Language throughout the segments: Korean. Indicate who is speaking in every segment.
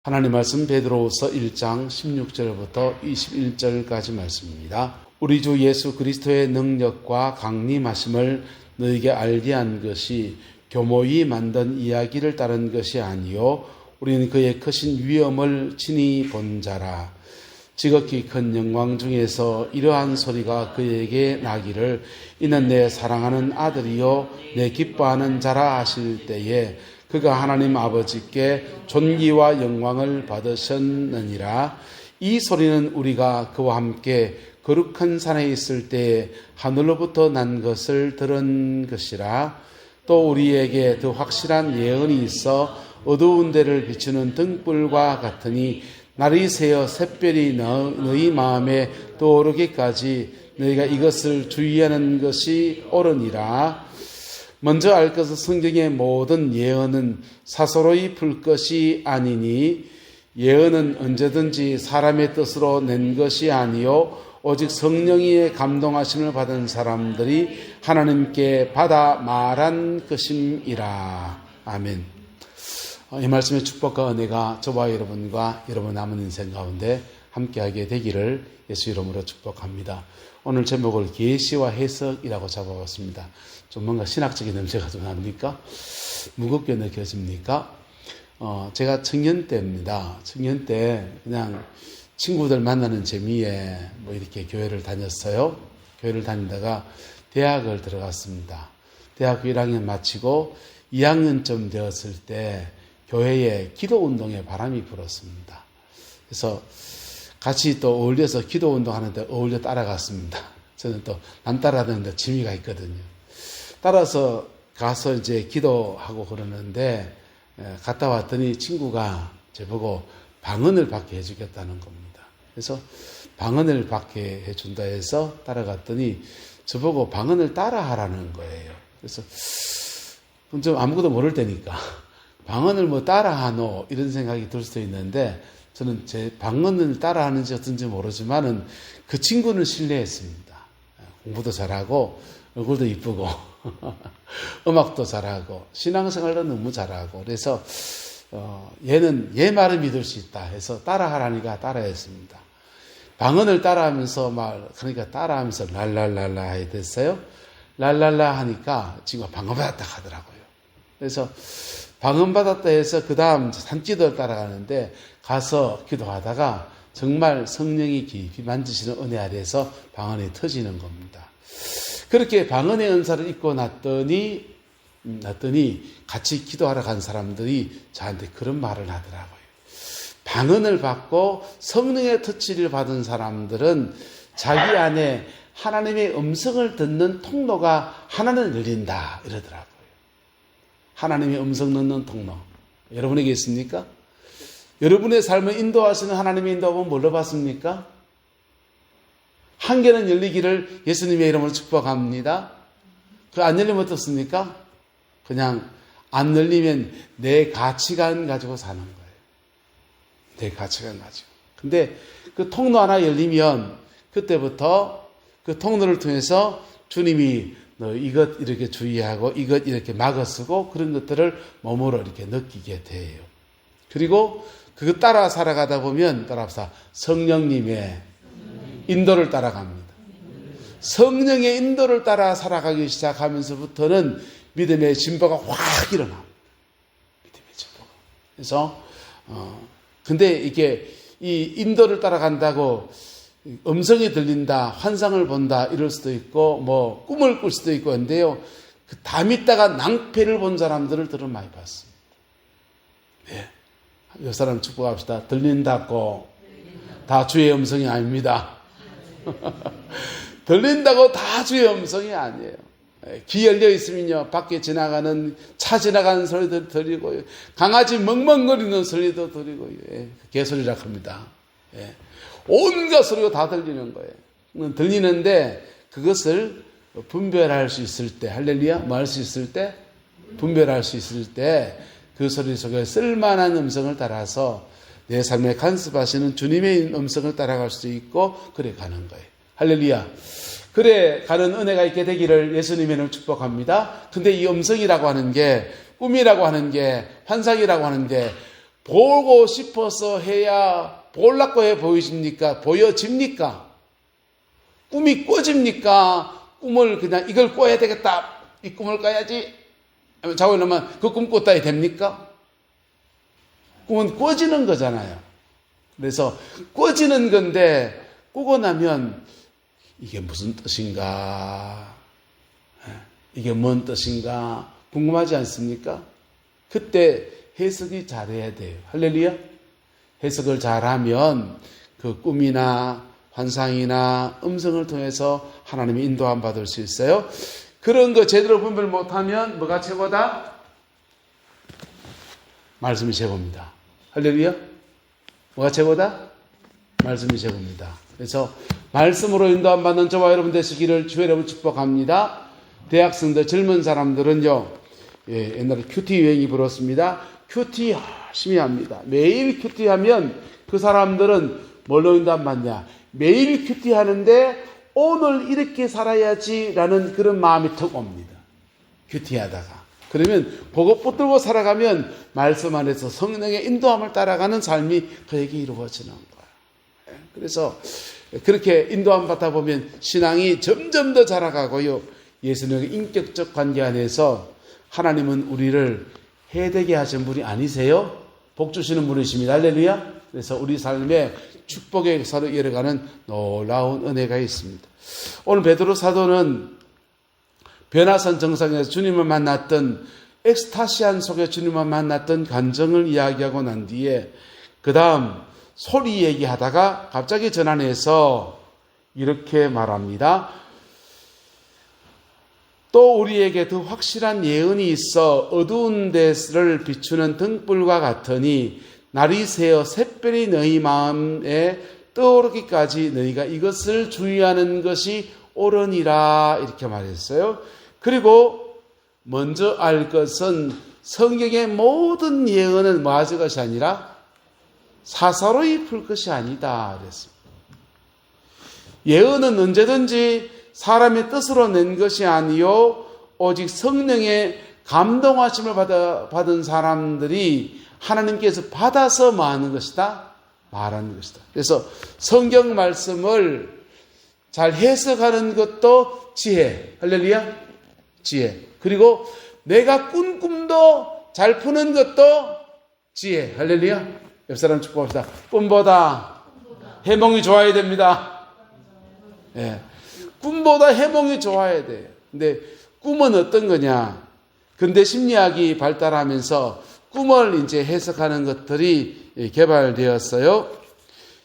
Speaker 1: 하나님 말씀 베드로후서 1장 16절부터 21절까지 말씀입니다. 우리 주 예수 그리스도의 능력과 강림하심을 너희에게 알게 한 것이 교모히 만든 이야기를 따른 것이 아니요 우리는 그의 크신 위엄을 친히 본 자라. 지극히 큰 영광 중에서 이러한 소리가 그에게 나기를 이는 내 사랑하는 아들이요 내 기뻐하는 자라 하실 때에 그가 하나님 아버지께 존귀와 영광을 받으셨느니라. 이 소리는 우리가 그와 함께 거룩한 산에 있을 때에 하늘로부터 난 것을 들은 것이라. 또 우리에게 더 확실한 예언이 있어 어두운 데를 비추는 등불과 같으니 날이 새어 샛별이 너희 마음에 떠오르기까지 너희가 이것을 주의하는 것이 옳으니라. 먼저 알 것은 성경의 모든 예언은 사소로이 풀 것이 아니니 예언은 언제든지 사람의 뜻으로 낸 것이 아니요 오직 성령의 감동하심을 받은 사람들이 하나님께 받아 말한 것임이라. 아멘. 이 말씀의 축복과 은혜가 저와 여러분과 여러분 남은 인생 가운데 함께하게 되기를 예수 이름으로 축복합니다. 오늘 제목을 계시와 해석이라고 잡아봤습니다. 좀 뭔가 신학적인 냄새가 좀 납니까? 무겁게 느껴집니까? 제가 청년 때입니다. 청년 때 그냥 친구들 만나는 재미에 뭐 이렇게 교회를 다녔어요. 교회를 다니다가 대학을 들어갔습니다. 대학교 1학년 마치고 2학년쯤 되었을 때 교회에 기도 운동에 바람이 불었습니다. 그래서 같이 또 어울려서 기도 운동하는데 어울려 따라갔습니다. 저는 또 남 따라다니는데 취미가 있거든요. 따라서 가서 이제 기도하고 그러는데 갔다 왔더니 친구가 저보고 방언을 받게 해주겠다는 겁니다. 그래서 방언을 받게 해준다 해서 따라갔더니 저보고 방언을 따라하라는 거예요. 그래서 좀 아무것도 모를 때니까 방언을 뭐 따라하노 이런 생각이 들 수도 있는데 저는 제 방언을 따라하는지 어떤지 모르지만은 그 친구는 신뢰했습니다. 공부도 잘하고 얼굴도 이쁘고 음악도 잘하고 신앙생활도 너무 잘하고 그래서 얘는 얘 말을 믿을 수 있다 해서 따라하라니까 따라했습니다. 방언을 따라하면서 그러니까 따라하면서 랄랄랄라 해야 됐어요. 랄랄라 하니까 친구가 방언 받았다 하더라고요. 그래서 방언 받았다 해서 그 다음 산지도를 따라가는데 가서 기도하다가 정말 성령이 깊이 만지시는 은혜 아래에서 방언이 터지는 겁니다. 그렇게 방언의 은사를 입고 났더니 같이 기도하러 간 사람들이 저한테 그런 말을 하더라고요. 방언을 받고 성령의 터치를 받은 사람들은 자기 안에 하나님의 음성을 듣는 통로가 하나는 열린다 이러더라고요. 하나님의 음성 듣는 통로. 여러분에게 있습니까? 여러분의 삶을 인도하시는 하나님의 인도하면 뭘로 받습니까? 한 개는 열리기를 예수님의 이름으로 축복합니다. 그 안 열리면 어떻습니까? 그냥 안 열리면 내 가치관 가지고 사는 거예요. 내 가치관 가지고. 근데 그 통로 하나 열리면 그때부터 그 통로를 통해서 주님이 너 이것 이렇게 주의하고 이것 이렇게 막아쓰고 그런 것들을 몸으로 이렇게 느끼게 돼요. 그리고 그거 따라 살아가다 보면 따라합시다. 성령님의 인도를 따라갑니다. 성령의 인도를 따라 살아가기 시작하면서부터는 믿음의 진보가 확 일어납니다. 믿음의 진보가. 그래서 근데 이게 이 인도를 따라간다고 음성이 들린다, 환상을 본다 이럴 수도 있고 뭐 꿈을 꿀 수도 있고 한데요. 다 믿다가 낭패를 본 사람들을 들은 많이 봤습니다. 네. 이 사람 축복합시다. 들린다고 다 주의 음성이 아닙니다. 들린다고 다 주의 음성이 아니에요. 귀 열려 있으면요 밖에 지나가는 차 지나가는 소리도 들리고요, 강아지 멍멍거리는 소리도 들리고요, 개소리라 합니다. 온갖 소리가 다 들리는 거예요. 들리는데 그것을 분별할 수 있을 때, 할렐루야, 뭐 할 수 있을 때, 분별할 수 있을 때 그 소리 속에 쓸만한 음성을 따라서 내 삶에 간섭하시는 주님의 음성을 따라갈 수 있고 그래 가는 거예요. 할렐루야. 그래 가는 은혜가 있게 되기를 예수님의 이름으로 축복합니다. 근데 이 음성이라고 하는 게, 꿈이라고 하는 게, 환상이라고 하는 게 보고 싶어서 해야 보려고 해 보이십니까? 보여집니까? 꿈이 꿔집니까? 꿈을 그냥 이걸 꿔야 되겠다. 이 꿈을 꿔야지. 자고 일어나면 그 꿈 꿨다 됩니까? 꿈은 꿔지는 거잖아요. 그래서 꿔지는 건데 꾸고 나면 이게 무슨 뜻인가? 이게 뭔 뜻인가? 궁금하지 않습니까? 그때 해석이 잘해야 돼요. 할렐루야. 해석을 잘하면 그 꿈이나 환상이나 음성을 통해서 하나님의 인도함 받을 수 있어요. 그런 거 제대로 분별 못하면 뭐가 최고다? 말씀이 최고입니다. 할렐루야. 뭐가 최고다? 말씀이 최고입니다. 그래서 말씀으로 인도함 받는 저와 여러분 되시기를 주의 이름으로 축복합니다. 대학생들, 젊은 사람들은요, 옛날에 큐티 유행이 불었습니다. 큐티 열심히 합니다. 매일 큐티 하면 그 사람들은 뭘로 인도함 받냐? 매일 큐티 하는데 오늘 이렇게 살아야지라는 그런 마음이 턱 옵니다. 큐티 하다가. 그러면 그거 붙들고 살아가면 말씀 안에서 성령의 인도함을 따라가는 삶이 그에게 이루어지는 거예요. 그래서 그렇게 인도함 받다 보면 신앙이 점점 더 자라가고요. 예수님의 인격적 관계 안에서 하나님은 우리를 해되게 하신 분이 아니세요? 복 주시는 분이십니다. 할렐루야. 그래서 우리 삶에 축복의 역사로 이어가는 놀라운 은혜가 있습니다. 오늘 베드로 사도는 변화산 정상에서 주님을 만났던 엑스타시안 속에 주님을 만났던 감정을 이야기하고 난 뒤에 그 다음 소리 얘기하다가 갑자기 전환해서 이렇게 말합니다. 또 우리에게 더 확실한 예언이 있어 어두운 데를 비추는 등불과 같으니 날이 새어 샛별이 너희 마음에 떠오르기까지 너희가 이것을 주의하는 것이 옳으니라 이렇게 말했어요. 그리고 먼저 알 것은 성경의 모든 예언은 뭐 하는 것이 아니라 사사로이 풀 것이 아니다 그랬습니다. 예언은 언제든지 사람의 뜻으로 낸 것이 아니요 오직 성령의 감동하심을 받은 사람들이 하나님께서 받아서 말하는 것이다. 말하는 것이다. 그래서 성경 말씀을 잘 해석하는 것도 지혜. 할렐루야. 지혜. 그리고 내가 꾼 꿈도 잘 푸는 것도 지혜. 할렐루야. 옆 사람 축복합시다. 꿈보다 해몽이 좋아야 됩니다. 예. 꿈보다 해몽이 좋아야 돼요. 근데 꿈은 어떤 거냐? 근대 심리학이 발달하면서 꿈을 이제 해석하는 것들이 개발되었어요.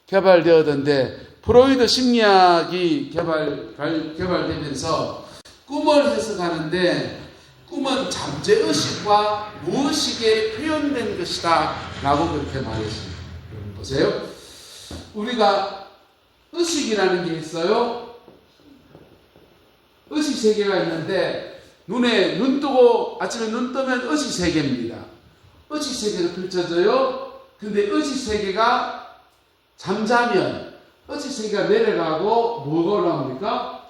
Speaker 1: 개발되었는데 프로이드 심리학이 개발되면서 꿈을 해석하는데 꿈은 잠재의식과 무의식에 표현된 것이다 라고 그렇게 말했습니다. 여러분 보세요. 우리가 의식이라는 게 있어요. 의식 세계가 있는데 눈에 눈 뜨고 아침에 눈 뜨면 의식 세계입니다. 의식 세계로 펼쳐져요. 근데 의식 세계가 잠자면 의식 세계가 내려가고 뭐가 올라옵니까?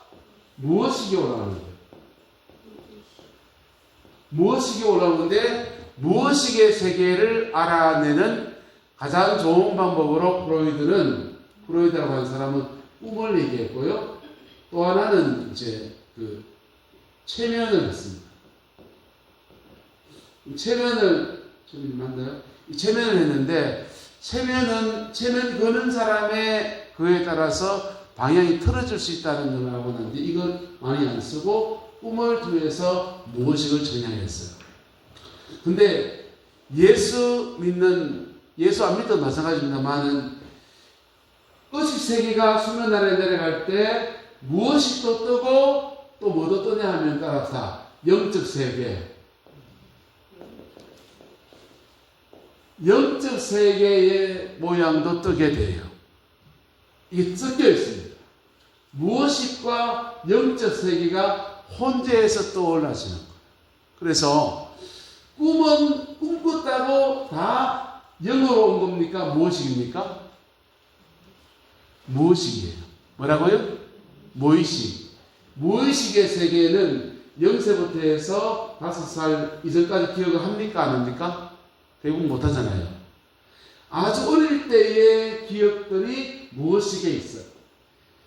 Speaker 1: 무의식이 올라오는 거예요. 무의식이 올라오는데 무의식의 세계를 알아내는 가장 좋은 방법으로 프로이드라고 하는 사람은 꿈을 얘기했고요. 또 하나는 이제 그 최면을 했습니다. 최면을 했는데 최면 거는 사람의 그에 따라서 방향이 틀어질 수 있다는 걸 알고 났는데 이건 많이 안 쓰고 꿈을 통해서 무의식을 전향했어요. 근데 예수 안 믿던 마찬가지입니다만은 의식 세계가 수면 아래 내려갈 때 무의식도 뜨고 또 뭐도 뜨냐 하면 따라서 영적 세계. 영적 세계의 모양도 뜨게 돼요. 이게 섞여 있습니다. 무의식과 영적 세계가 혼재해서 떠올라지는 거예요. 그래서 꿈은 꿈꿨다고 다 영으로 온 겁니까? 무의식입니까? 무의식이에요. 뭐라고요? 무의식. 무의식의 세계는 0세부터 해서 5살 이전까지 기억을 합니까? 안 합니까? 대부분 못하잖아요. 아주 어릴 때의 기억들이 무의식에 있어요.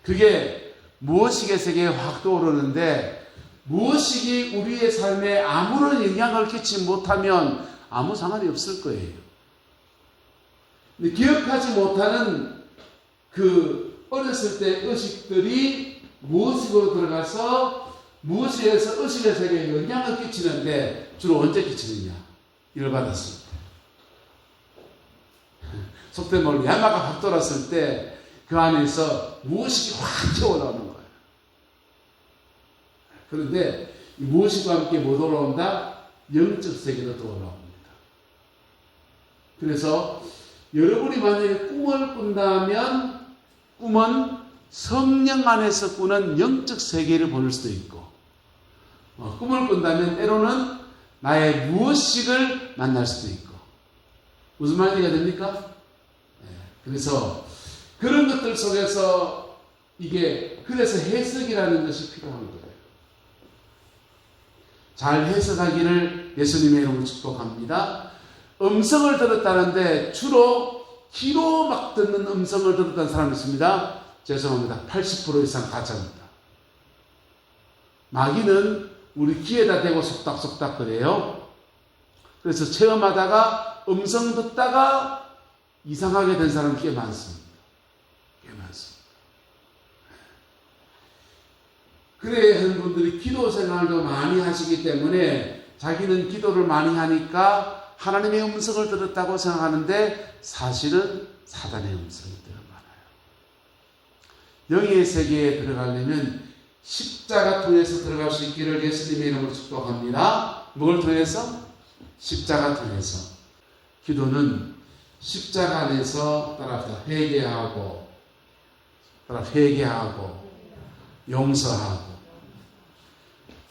Speaker 1: 그게 무의식의 세계에 확 떠오르는데 무의식이 우리의 삶에 아무런 영향을 끼치지 못하면 아무 상관이 없을 거예요. 근데 기억하지 못하는 그 어렸을 때 의식들이 무의식으로 들어가서 무의식에서 의식의 세계에 영향을 끼치는데 주로 언제 끼치느냐? 열받았을 때. 속된 말로 야마가 확 돌았을 때 그 안에서 무의식이 확 튀어나오는 거예요. 그런데 이 무의식과 함께 뭐 돌아온다? 영적 세계로 돌아옵니다. 그래서 여러분이 만약에 꿈을 꾼다면 꿈은 성령 안에서 꾸는 영적 세계를 보낼 수도 있고 꿈을 꾼다면 때로는 나의 무의식을 만날 수도 있고 무슨 말이 됩니까? 그래서 그런 것들 속에서 그래서 해석이라는 것이 필요한 거예요. 잘 해석하기를 예수님의 이름으로 축복합니다. 음성을 들었다는데 주로 귀로 막 듣는 음성을 들었다는 사람이 있습니다. 죄송합니다. 80% 이상 가짜입니다. 마귀는 우리 귀에다 대고 속닥속닥 그래요. 그래서 체험하다가 음성 듣다가 이상하게 된 사람이 꽤 많습니다. 꽤 많습니다. 그래야 하는 분들이 기도 생활도 많이 하시기 때문에 자기는 기도를 많이 하니까 하나님의 음성을 들었다고 생각하는데 사실은 사단의 음성이 더 많아요. 영의 세계에 들어가려면 십자가 통해서 들어갈 수 있기를 예수님의 이름으로 축복합니다. 뭘 통해서? 십자가 통해서. 기도는 십자가 안에서 따라합시다. 회개하고 용서하고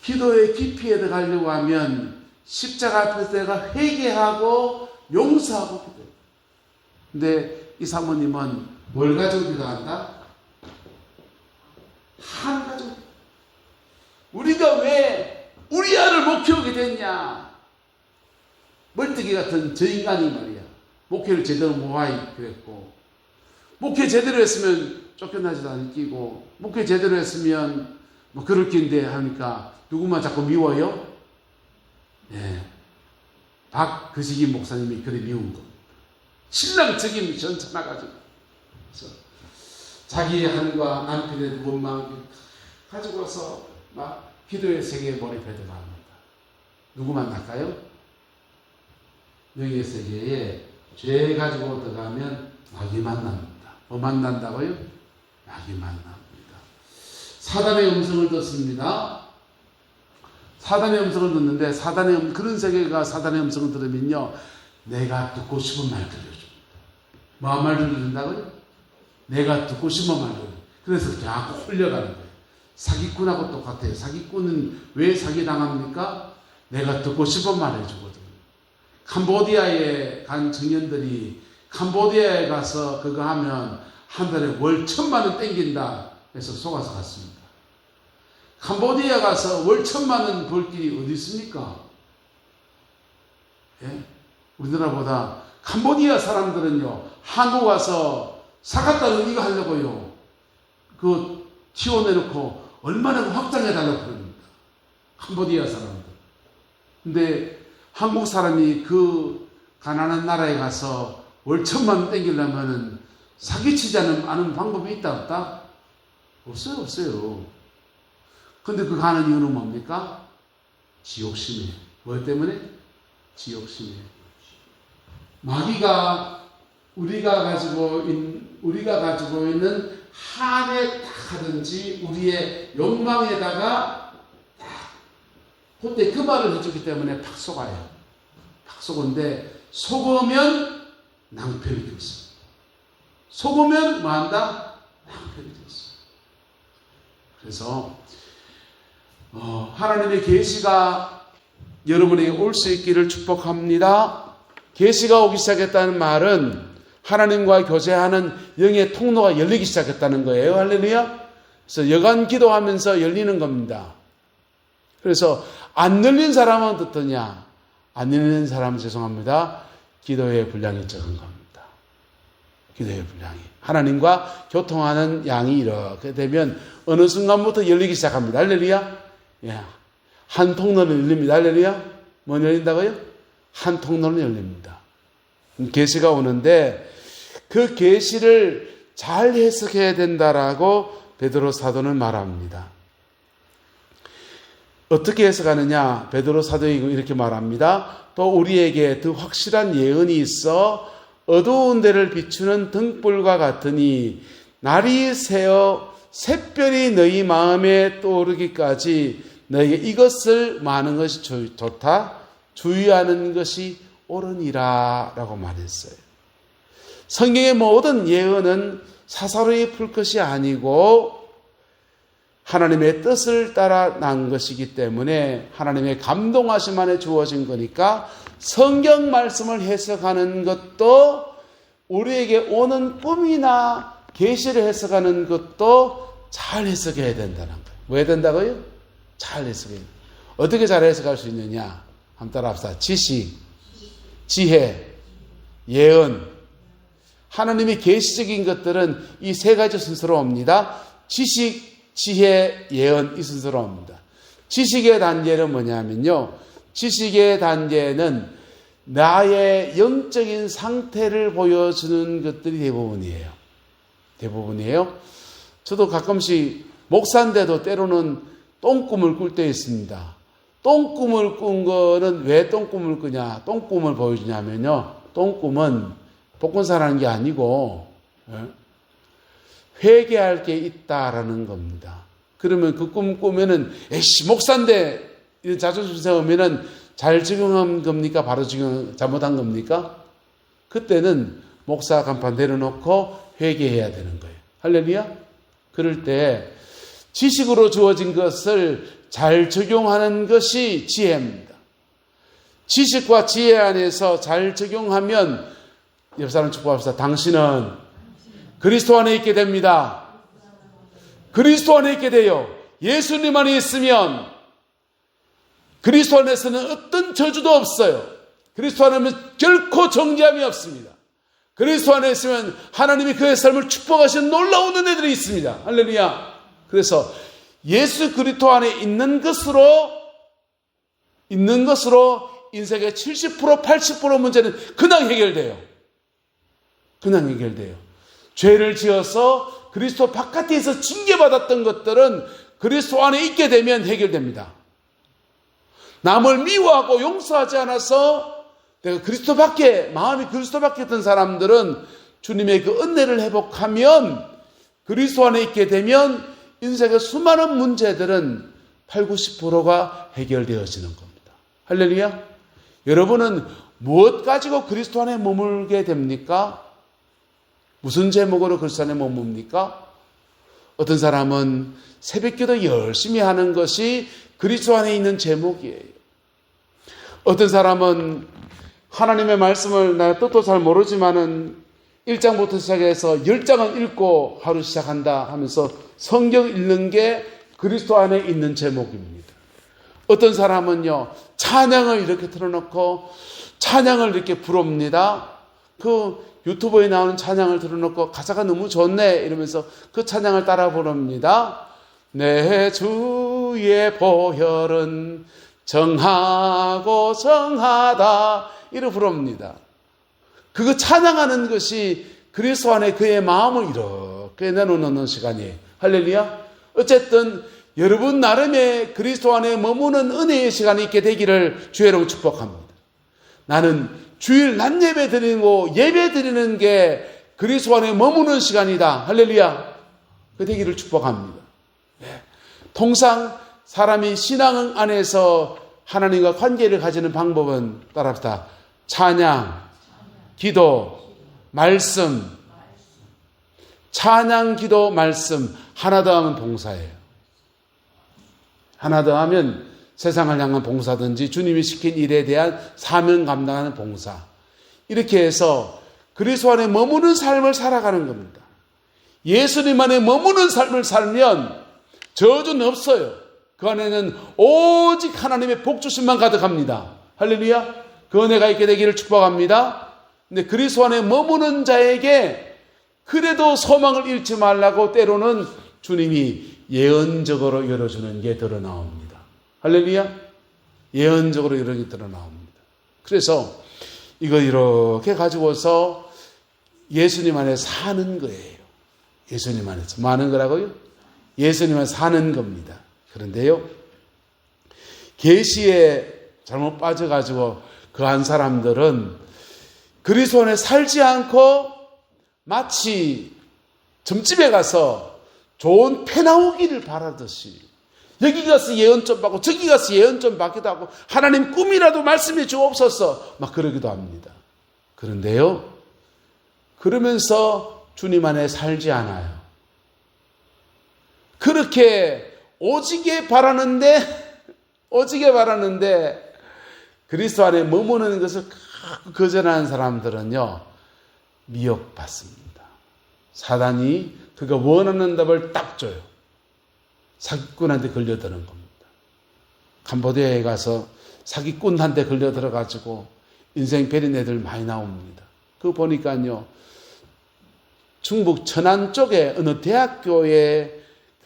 Speaker 1: 기도의 깊이에 들어가려고 하면 십자가 앞에서 내가 회개하고 용서하고 기도해요. 근데 이 사모님은 뭘 가지고 기도한다? 한 가지고. 우리가 왜 우리 아를 못 키우게 됐냐? 멀뚱이 같은 저 인간이 말이야. 목회를 제대로 못하게 그랬고 목회 제대로 했으면 쫓겨나지도 않기고 목회 제대로 했으면 뭐 그럴 낀데 하니까 누구만 자꾸 미워요? 예. 박그식이 목사님이 그래 미운 겁니다. 신랑 책임이 전천하가지고 그래서 자기 한과 남편의 원망을 가지고 와서 막 기도의 세계에 몰입해도 나옵니다. 누구 만날까요? 영의 세계에 죄 가지고 들어가면 마귀 만납니다. 뭐 만난다고요? 마귀 만납니다. 사단의 음성을 듣습니다. 사단의 음성을 듣는데 그런 세계가 사단의 음성을 들으면요 내가 듣고 싶은 말 들려줍니다. 뭐 말 들려준다고요? 내가 듣고 싶은 말 들려줍니다. 그래서 자꾸 홀려가는 거예요. 사기꾼하고 똑같아요. 사기꾼은 왜 사기당합니까? 내가 듣고 싶은 말 해주거든요. 캄보디아에 간 청년들이 캄보디아에 가서 그거 하면 한 달에 월 1,000만 원 땡긴다 해서 속아서 갔습니다. 캄보디아 가서 월 1,000만 원 벌 길이 어디 있습니까? 예? 우리나라보다 캄보디아 사람들은요 한국 와서 사갔다는 이거 하려고요 그 튀어내놓고 얼마나 확장해달라고 그럽니까? 캄보디아 사람들. 근데 한국 사람이 그 가난한 나라에 가서 월 1,000만 원 땡기려면은 사기치지 않은 방법이 있다 없다? 없어요. 근데 그 가는 이유는 뭡니까? 지옥심이에요. 뭐 때문에? 지옥심이에요. 마귀가 우리가 가지고 있는 한에 딱 하든지 우리의 욕망에다가 딱 그때 그 말을 해주기 때문에 팍 속아요. 팍 속은데 속으면 낭패를 줬어. 속으면 뭐한다? 낭패를 줬어. 그래서 하나님의 계시가 여러분에게 올 수 있기를 축복합니다. 계시가 오기 시작했다는 말은 하나님과 교제하는 영의 통로가 열리기 시작했다는 거예요. 할렐루야. 그래서 여간 기도하면서 열리는 겁니다. 그래서 안 열린 사람은 어떻냐? 안 열리는 사람은 죄송합니다. 기도의 분량이 적은 겁니다. 기도의 분량이. 하나님과 교통하는 양이 이렇게 되면 어느 순간부터 열리기 시작합니다. 할렐루야. 예. 한 통로는 열립니다. 할렐루야. 뭐 열린다고요? 한 통로는 열립니다. 계시가 오는데 그 계시를 잘 해석해야 된다라고 베드로 사도는 말합니다. 어떻게 해석하느냐? 베드로 사도가 이렇게 말합니다. 또 우리에게 더 확실한 예언이 있어 어두운 데를 비추는 등불과 같으니 날이 새어 샛별이 너희 마음에 떠오르기까지 너에게 이것을 많은 것이 좋다. 주의하는 것이 옳으니라 라고 말했어요. 성경의 모든 예언은 사사로이 풀 것이 아니고 하나님의 뜻을 따라 난 것이기 때문에 하나님의 감동하심 안에 주어진 거니까 성경 말씀을 해석하는 것도 우리에게 오는 꿈이나 계시를 해석하는 것도 잘 해석해야 된다는 거예요. 뭐 해야 된다고요? 잘 해석해야 돼요. 어떻게 잘 해석할 수 있느냐? 한번 따라합시다. 지식, 지혜, 예언. 하나님의 계시적인 것들은 이 세 가지 순서로 옵니다. 지식, 지혜, 예언 이 순서로 옵니다. 지식의 단계는 뭐냐면요. 지식의 단계는 나의 영적인 상태를 보여주는 것들이 대부분이에요. 저도 가끔씩 목사인데도 때로는 똥꿈을 꿀 때 있습니다. 똥꿈을 꾼 거는 왜 똥꿈을 꾸냐? 똥꿈을 보여주냐면요. 똥꿈은 복권사라는 게 아니고 회개할 게 있다라는 겁니다. 그러면 그 꿈 꾸면은 에이씨 목사인데 이런 자존심 세우면은 잘 적용한 겁니까? 바로 잘못한 겁니까? 그때는 목사 간판 내려놓고 회개해야 되는 거예요. 할렐루야? 그럴 때 지식으로 주어진 것을 잘 적용하는 것이 지혜입니다. 지식과 지혜 안에서 잘 적용하면 옆 사람 축복합시다. 당신은 그리스도 안에 있게 됩니다. 그리스도 안에 있게 돼요. 예수님 안에 있으면 그리스도 안에서는 어떤 저주도 없어요. 그리스도 안에 있으면 결코 정죄함이 없습니다. 그리스도 안에 있으면 하나님이 그의 삶을 축복하시는 놀라운 은혜들이 있습니다. 할렐루야. 그래서 예수 그리스도 안에 있는 것으로 인생의 70% 80% 문제는 그냥 해결돼요. 죄를 지어서 그리스도 바깥에서 징계받았던 것들은 그리스도 안에 있게 되면 해결됩니다. 남을 미워하고 용서하지 않아서 내가 마음이 그리스도 밖에 있던 사람들은 주님의 그 은혜를 회복하면 그리스도 안에 있게 되면 인생의 수많은 문제들은 8, 90%가 해결되어지는 겁니다. 할렐루야. 여러분은 무엇 가지고 그리스도 안에 머물게 됩니까? 무슨 제목으로 그리스도 안에 머뭅니까? 어떤 사람은 새벽기도 열심히 하는 것이 그리스도 안에 있는 제목이에요. 어떤 사람은 하나님의 말씀을 내가 뜻도 잘 모르지만은 1장부터 시작해서 10장은 읽고 하루 시작한다 하면서 성경 읽는 게 그리스도 안에 있는 제목입니다. 어떤 사람은요, 찬양을 이렇게 틀어놓고 찬양을 이렇게 부릅니다. 그 유튜브에 나오는 찬양을 틀어놓고 가사가 너무 좋네 이러면서 그 찬양을 따라 부릅니다. 내 주의 보혈은 정하고 정하다 이렇게 부릅니다. 그거 찬양하는 것이 그리스도 안에 그의 마음을 이렇게 내놓는 시간이에요. 할렐루야. 어쨌든 여러분 나름의 그리스도 안에 머무는 은혜의 시간이 있게 되기를 주의로 축복합니다. 나는 주일 낮 예배 드리고 예배 드리는 게 그리스도 안에 머무는 시간이다. 할렐루야. 그 되기를 축복합니다. 네. 통상 사람이 신앙 안에서 하나님과 관계를 가지는 방법은 따라합시다. 찬양, 기도, 말씀. 찬양, 기도, 말씀. 하나 더 하면 봉사예요. 하나 더 하면 세상을 향한 봉사든지 주님이 시킨 일에 대한 사명 감당하는 봉사. 이렇게 해서 그리스도 안에 머무는 삶을 살아가는 겁니다. 예수님 안에 머무는 삶을 살면 저주는 없어요. 그 안에는 오직 하나님의 복주심만 가득합니다. 할렐루야. 그 은혜가 있게 되기를 축복합니다. 근데 그리스도 안에 머무는 자에게 그래도 소망을 잃지 말라고 때로는 주님이 예언적으로 열어주는 게 드러나옵니다. 할렐루야. 예언적으로 이런 게 드러나옵니다. 그래서 이거 이렇게 가지고서 예수님 안에 사는 거예요. 예수님 안에서 뭐 하는 거라고요? 예수님 안에 사는 겁니다. 그런데요, 계시에 잘못 빠져가지고 그 한 사람들은 그리스도 안에 살지 않고 마치 점집에 가서 좋은 패 나오기를 바라듯이 여기 가서 예언 좀 받고 저기 가서 예언 좀 받기도 하고 하나님 꿈이라도 말씀해 주옵소서 막 그러기도 합니다. 그런데요, 그러면서 주님 안에 살지 않아요. 그렇게 오지게 바라는데 그리스도 안에 머무는 것을 거절하는 사람들은요, 미혹받습니다. 사단이 그가 원하는 답을 딱 줘요. 사기꾼한테 걸려드는 겁니다. 캄보디아에 가서 사기꾼한테 걸려들어가지고 인생 베린 애들 많이 나옵니다. 그거 보니까요, 충북 천안 쪽에 어느 대학교에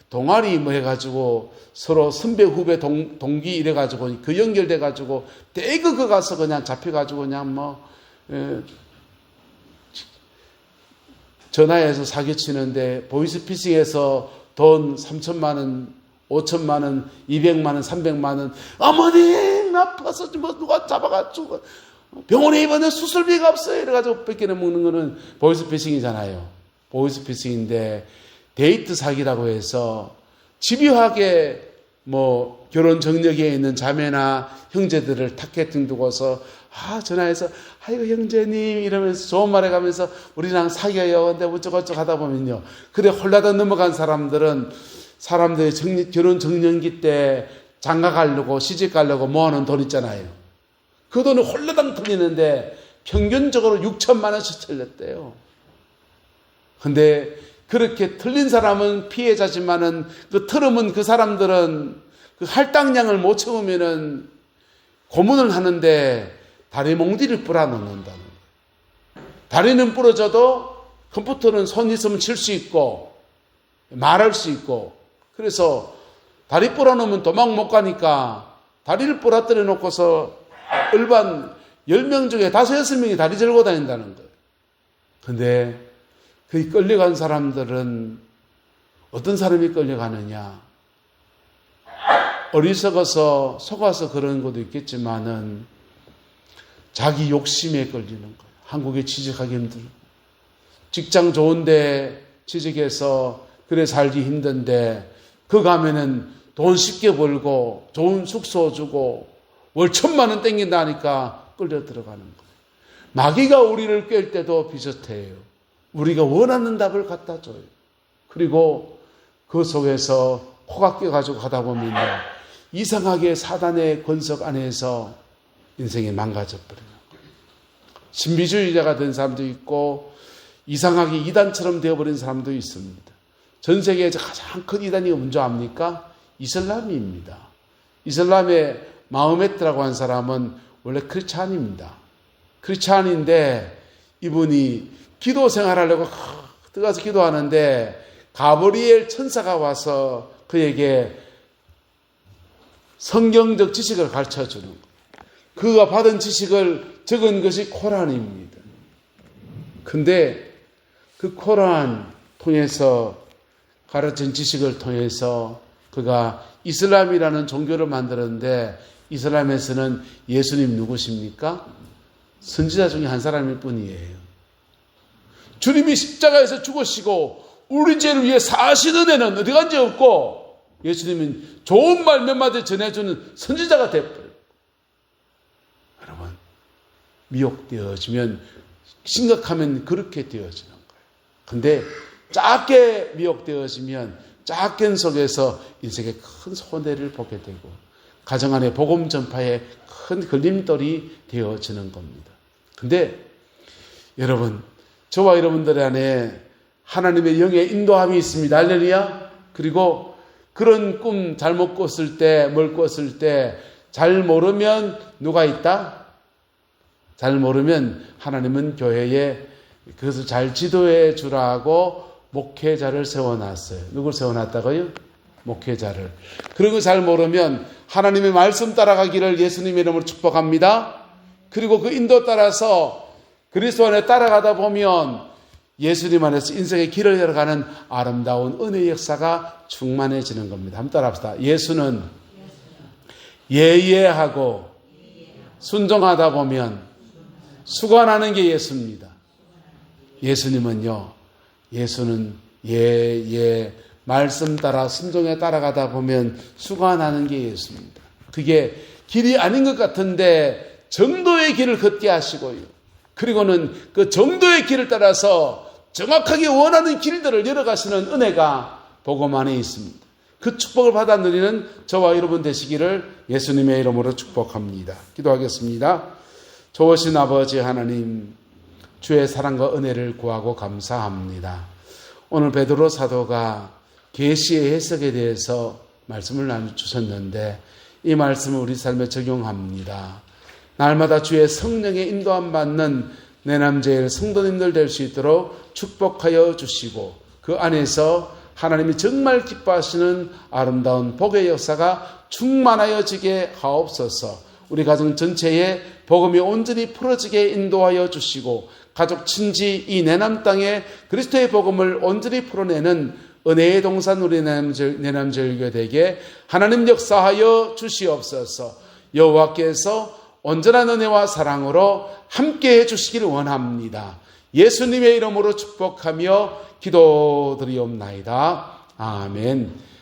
Speaker 1: 동아리 뭐 해가지고 서로 선배 후배 동기 이래가지고 그 연결돼가지고 대거 그 가서 그냥 잡혀가지고 그냥 전화해서 사기치는데 보이스피싱해서 돈 3천만 원, 5천만 원, 200만 원, 300만 원, 어머니 아파서 뭐 누가 잡아가지고 병원에 입원해 수술비가 없어요 이래가지고 뺏기는 먹는 거는 보이스피싱이잖아요. 보이스피싱인데 데이트 사기라고 해서 집요하게 뭐 결혼 정력에 있는 자매나 형제들을 타겟팅 두고서 전화해서 아이고 형제님 이러면서 좋은 말 해가면서 우리랑 사귀어요. 근데 어쩌고저쩌고 하다 보면요, 그래 홀라당 넘어간 사람들은 사람들이 결혼 정년기 때 장가 가려고 시집 가려고 모아놓은 돈 있잖아요. 그 돈을 홀라당 틀리는데 평균적으로 6천만 원씩 틀렸대요. 근데 그렇게 틀린 사람은 피해자지만은 그 틀으면 그 사람들은 그 할당량을 못 채우면은 고문을 하는데 다리 몽디를 뿌려놓는다는 거예요. 다리는 부러져도 컴퓨터는 손 있으면 칠 수 있고 말할 수 있고, 그래서 다리 뿌려놓으면 도망 못 가니까 다리를 부러뜨려 놓고서 일반 10명 중에 5, 6명이 다리 절고 다닌다는 거예요. 근데 그 끌려간 사람들은 어떤 사람이 끌려가느냐? 어리석어서 속아서 그런 것도 있겠지만은 자기 욕심에 걸리는 거예요. 한국에 취직하기 힘들고 직장 좋은데 취직해서 그래 살기 힘든데 그 가면은 돈 쉽게 벌고 좋은 숙소 주고 월 1,000만 원 땡긴다니까 끌려 들어가는 거예요. 마귀가 우리를 깰 때도 비슷해요. 우리가 원하는 답을 갖다 줘요. 그리고 그 속에서 코가 껴가지고 가다 보면요, 이상하게 사단의 권석 안에서 인생이 망가져버려요. 신비주의자가 된 사람도 있고 이상하게 이단처럼 되어버린 사람도 있습니다. 전 세계에서 가장 큰 이단이 뭔지 압니까? 이슬람입니다. 이슬람의 마흐메트라고 한 사람은 원래 크리스찬입니다. 크리스찬인데 이분이 기도 생활하려고 들어가서 기도하는데 가브리엘 천사가 와서 그에게 성경적 지식을 가르쳐주는 거예요. 그가 받은 지식을 적은 것이 코란입니다. 근데 그 코란 통해서 가르친 지식을 통해서 그가 이슬람이라는 종교를 만들었는데 이슬람에서는 예수님 누구십니까? 선지자 중에 한 사람일 뿐이에요. 주님이 십자가에서 죽으시고 우리 죄를 위해 사시는 애는 어디 간지 없고 예수님은 좋은 말 몇 마디 전해주는 선지자가 되어버려요. 여러분, 미혹되어지면 심각하면 그렇게 되어지는 거예요. 근데 작게 미혹되어지면 작은 속에서 인생에 큰 손해를 보게 되고 가정 안에 복음 전파에 큰 걸림돌이 되어지는 겁니다. 근데 여러분, 저와 여러분들 안에 하나님의 영의 인도함이 있습니다. 할렐루야. 그리고 그런 꿈 잘못 꿨을 때, 뭘 꿨을 때 잘 모르면 누가 있다? 잘 모르면 하나님은 교회에 그것을 잘 지도해 주라고 목회자를 세워놨어요. 누굴 세워놨다고요? 목회자를. 그런 거 잘 모르면 하나님의 말씀 따라가기를 예수님의 이름으로 축복합니다. 그리고 그 인도 따라서 그리스도 안에 따라가다 보면 예수님 안에서 인생의 길을 열어가는 아름다운 은혜의 역사가 충만해지는 겁니다. 한번 따라합시다. 예수는 예예하고 순종하다 보면 수고하는 게 예수입니다. 예수님은요, 예수는 예예 말씀 따라 순종에 따라가다 보면 수고가 나는 게 예수입니다. 그게 길이 아닌 것 같은데 정도의 길을 걷게 하시고요. 그리고는 그 정도의 길을 따라서 정확하게 원하는 길들을 열어가시는 은혜가 복음 안에 있습니다. 그 축복을 받아 누리는 저와 여러분 되시기를 예수님의 이름으로 축복합니다. 기도하겠습니다. 좋으신 아버지 하나님, 주의 사랑과 은혜를 구하고 감사합니다. 오늘 베드로 사도가 계시의 해석에 대해서 말씀을 나눠주셨는데 이 말씀을 우리 삶에 적용합니다. 날마다 주의 성령의 인도함 받는 내남제일 성도님들 될 수 있도록 축복하여 주시고 그 안에서 하나님이 정말 기뻐하시는 아름다운 복의 역사가 충만하여지게 하옵소서. 우리 가정 전체에 복음이 온전히 풀어지게 인도하여 주시고 가족 친지 이 내남 땅에 그리스도의 복음을 온전히 풀어내는 은혜의 동산 우리 내남제일교회에게 하나님 역사하여 주시옵소서. 여호와께서 온전한 은혜와 사랑으로 함께해 주시기를 원합니다. 예수님의 이름으로 축복하며 기도드리옵나이다. 아멘.